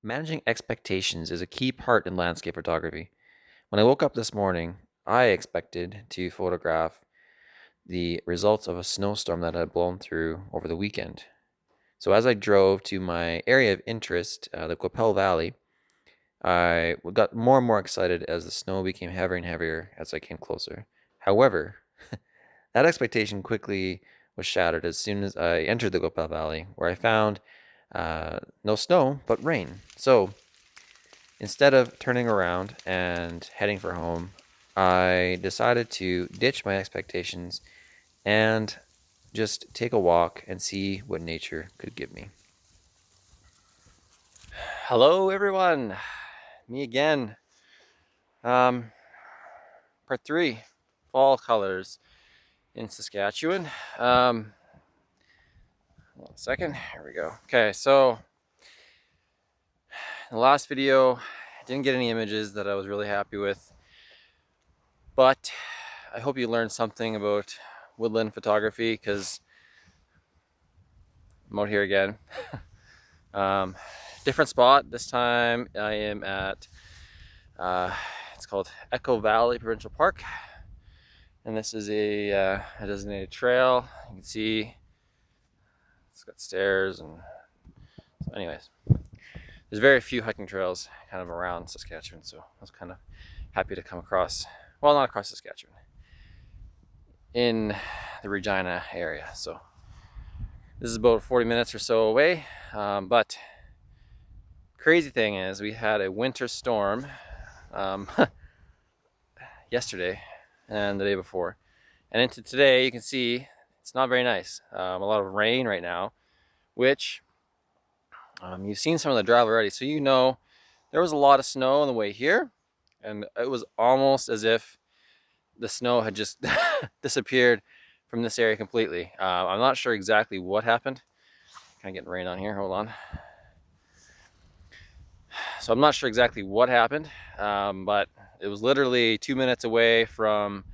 Managing expectations is a key part in landscape photography. When I woke up this morning, I expected to photograph the results of a snowstorm that had blown through over the weekend. So as I drove to my area of interest, the Qu'Appelle Valley, I got more and more excited as the snow became heavier and heavier as I came closer. However, that expectation quickly was shattered as soon as I entered the Qu'Appelle Valley, where I found no snow, but rain. So instead of turning around and heading for home, I decided to ditch my expectations and just take a walk and see what nature could give me. Hello, everyone. Me again. Part 3, fall colors in Saskatchewan. One second. Here we go. Okay, so in the last video, I didn't get any images that I was really happy with, but I hope you learned something about woodland photography because I'm out here again. Different spot. This time I am at, it's called Echo Valley Provincial Park. And this is a designated trail. You can see it's got stairs and so anyways. There's very few hiking trails kind of around Saskatchewan, so I was kind of happy to come across, well, not across Saskatchewan, in the Regina area. So this is about 40 minutes or so away, but crazy thing is we had a winter storm yesterday and the day before, and into today you can see it's not very nice. A lot of rain right now, which you've seen some of the drive already, so you know there was a lot of snow on the way here, and it was almost as if the snow had just disappeared from this area completely. I'm not sure exactly what happened. Kind of getting rain on here, hold on. So I'm not sure exactly what happened, but it was literally 2 minutes away from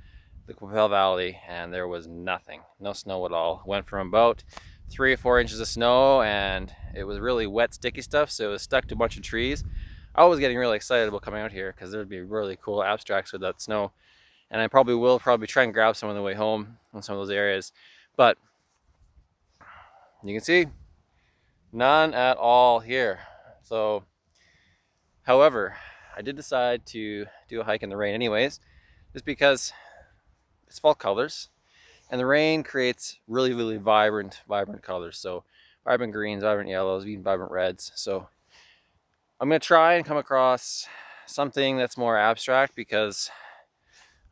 the Qu'Appelle Valley and there was nothing, no snow at all. Went from about 3 or 4 inches of snow and it was really wet, sticky stuff, so it was stuck to a bunch of trees. I was getting really excited about coming out here because there'd be really cool abstracts with that snow, and I probably will try and grab some on the way home in some of those areas. But you can see none at all here. So however, I did decide to do a hike in the rain anyways, just because it's fall colors and the rain creates really vibrant colors. So vibrant greens, vibrant yellows, even vibrant reds. So I'm gonna try and come across something that's more abstract because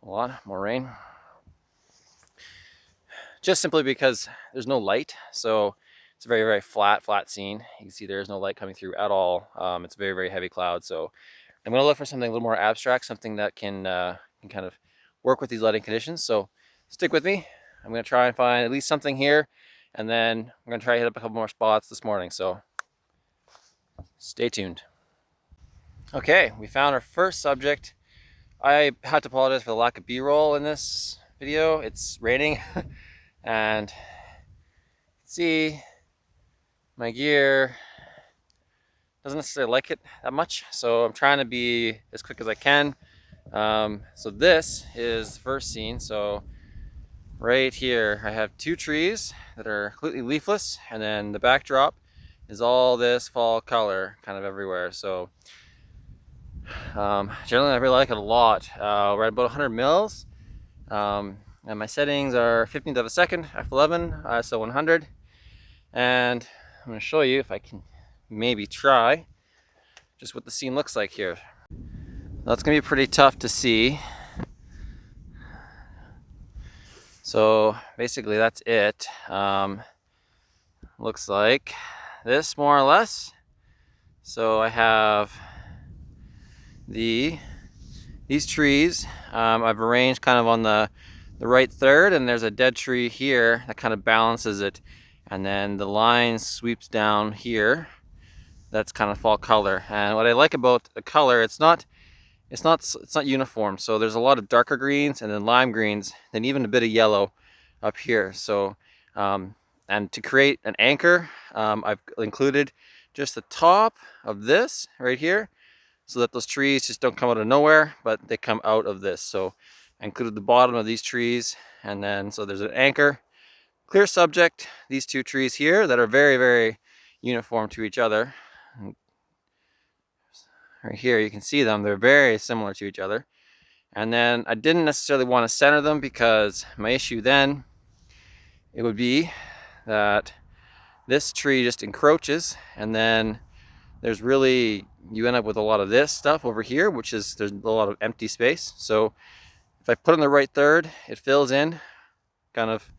a lot more rain. Just simply because there's no light, so it's a very flat scene. You can see there's no light coming through at all. It's very heavy cloud, so I'm going to look for something a little more abstract, something that can kind of work with these lighting conditions. So stick with me. I'm going to try and find at least something here, and then I'm going to try to hit up a couple more spots this morning, so stay tuned. Okay, we found our first subject. I had to apologize for the lack of B-roll in this video. It's raining and see my gear doesn't necessarily like it that much, so I'm trying to be as quick as I can. So this is the first scene. So right here I have 2 trees that are completely leafless, and then the backdrop is all this fall color kind of everywhere. So generally I really like it a lot. We're at about 100 mils, and my settings are 15th of a second, f11, ISO 100, and I'm going to show you if I can maybe try just what the scene looks like here. That's going to be pretty tough to see. So basically that's it. Looks like this more or less. So I have these trees. I've arranged kind of on the right third, and there's a dead tree here that kind of balances it, and then the line sweeps down here. That's kind of fall color. And what I like about the color, it's not uniform. So there's a lot of darker greens and then lime greens, then even a bit of yellow up here. So and to create an anchor, I've included just the top of this right here, so that those trees just don't come out of nowhere, but they come out of this. So I included the bottom of these trees, and then so there's an anchor, clear subject, these two trees here that are very, very uniform to each other. Right here you can see them, they're very similar to each other. And then I didn't necessarily want to center them, because my issue then, it would be that this tree just encroaches, and then there's really, you end up with a lot of this stuff over here, which is, there's a lot of empty space. So if I put in the right third, it fills in kind of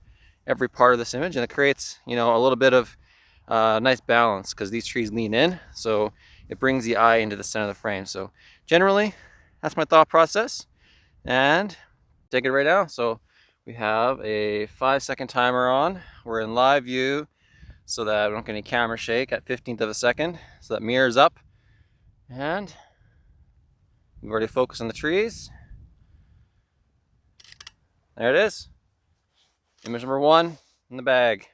every part of this image, and it creates, you know, a little bit of nice balance, because these trees lean in, so it brings the eye into the center of the frame. So generally, that's my thought process, and take it right now. So we have a 5-second timer on. We're in live view, so that we don't get any camera shake at 15th of a second. So that mirrors up, and we've already focused on the trees. There it is. Image number 1 in the bag.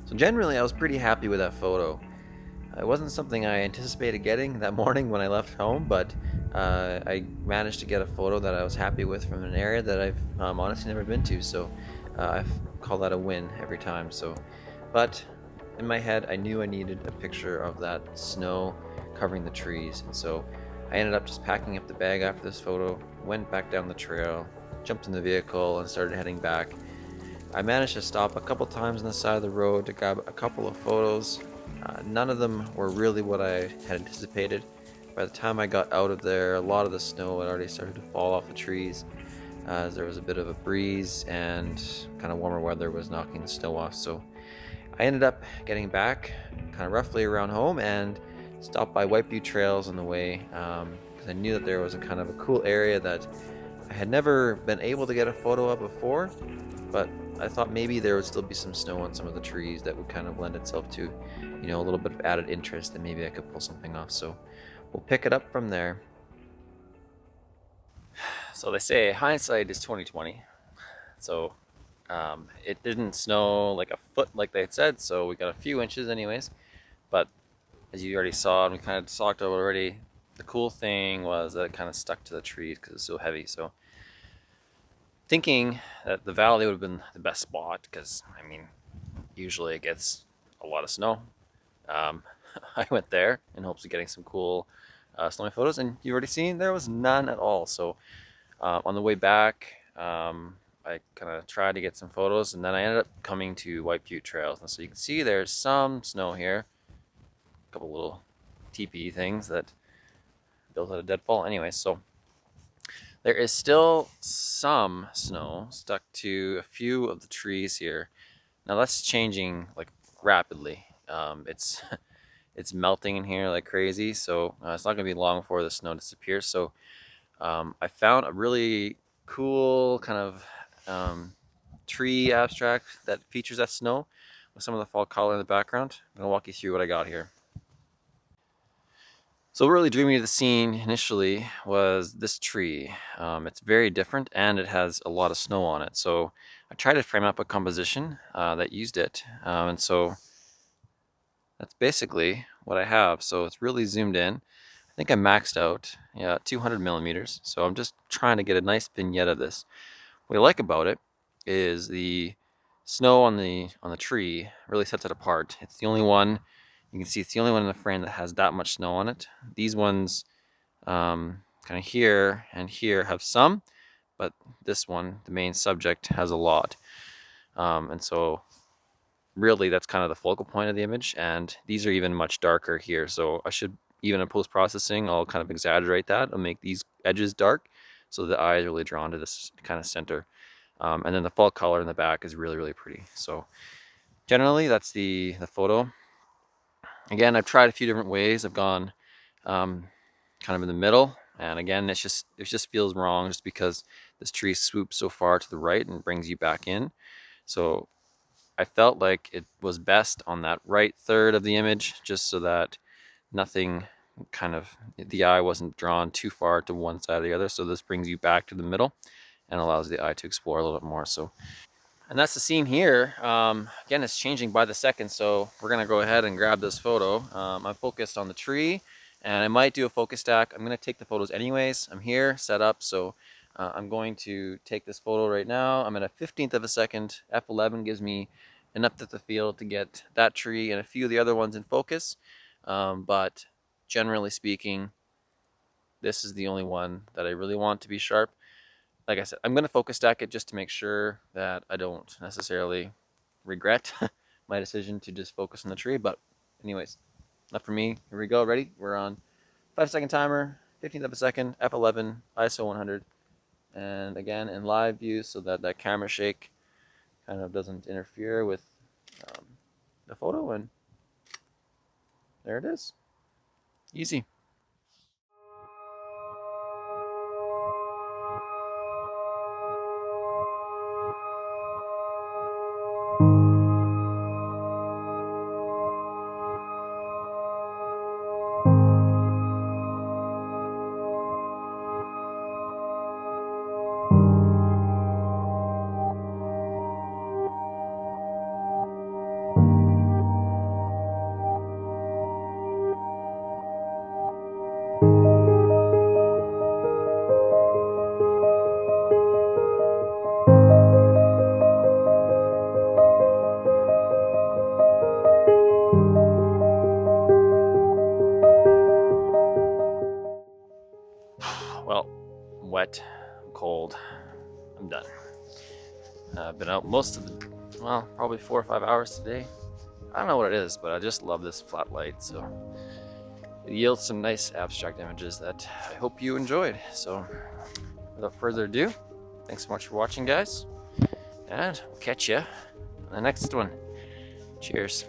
So generally, I was pretty happy with that photo. It wasn't something I anticipated getting that morning when I left home, but I managed to get a photo that I was happy with from an area that I've honestly never been to. So I call that a win every time. So, but in my head, I knew I needed a picture of that snow covering the trees, and so I ended up just packing up the bag after this photo, went back down the trail, jumped in the vehicle, and started heading back. I managed to stop a couple times on the side of the road to grab a couple of photos. None of them were really what I had anticipated. By the time I got out of there, a lot of the snow had already started to fall off the trees, as there was a bit of a breeze and kind of warmer weather was knocking the snow off. So I ended up getting back kind of roughly around home and stopped by White Butte Trails on the way, because I knew that there was a kind of a cool area that I had never been able to get a photo of before, but I thought maybe there would still be some snow on some of the trees that would kind of lend itself to, you know, a little bit of added interest, and maybe I could pull something off. So we'll pick it up from there. So they say hindsight is 20/20. So it didn't snow like a foot like they had said, so we got a few inches anyways. But as you already saw, and we kind of talked about already, the cool thing was that it kind of stuck to the trees because it's so heavy. So thinking that the valley would have been the best spot, because I mean, usually it gets a lot of snow. I went there in hopes of getting some cool snowy photos, and you've already seen there was none at all. So on the way back, I kind of tried to get some photos, and then I ended up coming to White Butte Trails. And so you can see there's some snow here, a couple little teepee things that built out of deadfall. Anyway, so there is still some snow stuck to a few of the trees here. Now that's changing like rapidly. It's it's melting in here like crazy, so it's not going to be long before the snow disappears. So I found a really cool kind of tree abstract that features that snow with some of the fall color in the background. I'm going to walk you through what I got here. So what really drew me to the scene initially was this tree. It's very different, and it has a lot of snow on it. So I tried to frame up a composition that used it, and so that's basically what I have. So it's really zoomed in. I think I maxed out 200 millimeters. So I'm just trying to get a nice vignette of this. What I like about it is the snow on the tree really sets it apart. It's the only one. You can see it's the only one in the frame that has that much snow on it. These ones kind of here and here have some, but this one, the main subject, has a lot. And so really that's kind of the focal point of the image, and these are even much darker here. So I should, even in post-processing, I'll kind of exaggerate that and make these edges dark so the eye is really drawn to this kind of center. And then the fall color in the back is really, really pretty. So generally that's the photo. Again, I've tried a few different ways. I've gone kind of in the middle, and again, it just feels wrong just because this tree swoops so far to the right and brings you back in. So I felt like it was best on that right third of the image, just so that nothing kind of, the eye wasn't drawn too far to one side or the other. So this brings you back to the middle and allows the eye to explore a little bit more. So, and that's the scene here. Again, it's changing by the second, so we're gonna go ahead and grab this photo. I'm focused on the tree, and I might do a focus stack. I'm gonna take the photos anyways. I'm here, set up, so I'm going to take this photo right now. I'm at a 15th of a second. F11 gives me enough depth of field to get that tree and a few of the other ones in focus. But generally speaking, this is the only one that I really want to be sharp. Like I said, I'm going to focus stack it just to make sure that I don't necessarily regret my decision to just focus on the tree. But anyways, enough for me. Here we go. Ready? We're on 5-second timer, 15th of a second, F11, ISO 100. And again, in live view so that that camera shake kind of doesn't interfere with the photo. And there it is. Easy. Well, I'm wet, I'm cold, I'm done. I've been out most of the, well, probably 4 or 5 hours today. I don't know what it is, but I just love this flat light. So it yields some nice abstract images that I hope you enjoyed. So without further ado, thanks so much for watching, guys, and we'll catch you on the next one. Cheers.